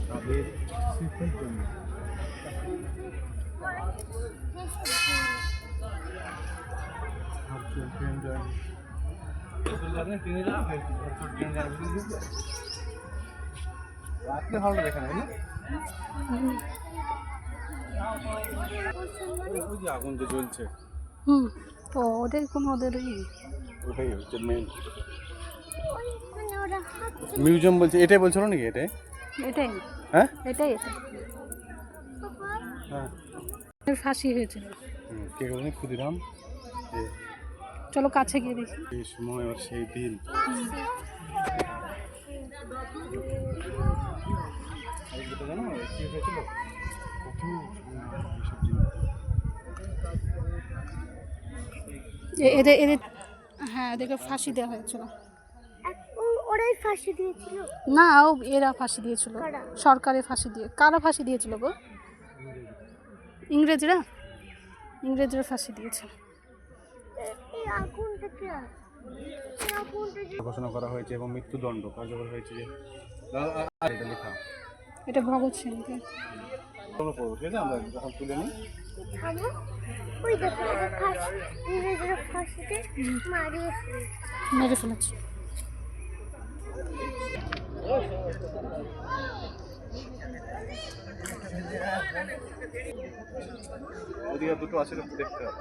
তাদের শিল্পের জন্য। ভার্চুয়াল ট্রেন জার্নি, রাত্রে ভালো দেখে না ওই যে আগুন যে জ্বলছে। তো ওদের কোনো ওদেরই ওটাই হচ্ছে মেন মিউজিয়াম বলছে। এটাই বলছিল নাকি? এটাই এটাই হ্যাঁ এটাই এটা হ্যাঁ ফাঁসি হয়েছিল। কে বলেন? ক্ষুদিরাম। চলো কাছে গিয়ে দেখি। এই সময় আর সেই দিন। জানো কি হয়েছিল? এদের এদের হ্যাঁ এদেরকে ফাঁসি দেওয়া হয়েছিল। ওরাই ফাঁসি দিয়েছিল না এরা ফাঁসি দিয়েছিল, সরকারের ফাঁসি দিয়ে। কারা ফাঁসি দিয়েছিল গো? ইংরেজরা ফাঁসি দিয়েছিল। ঘোষণা করা হয়েছে এবং মৃত্যুদণ্ড কার্যকর হয়েছে। যে এটা লেখা, এটা ভগৎ সিংকে। ঠিক আছে, আমরা যখন তুলে নিই ওই দেখো ইংরেজরা ফাঁসিতে মেরে ফেলেছে। ওদিকে দুটো আছে দেখতে হবে।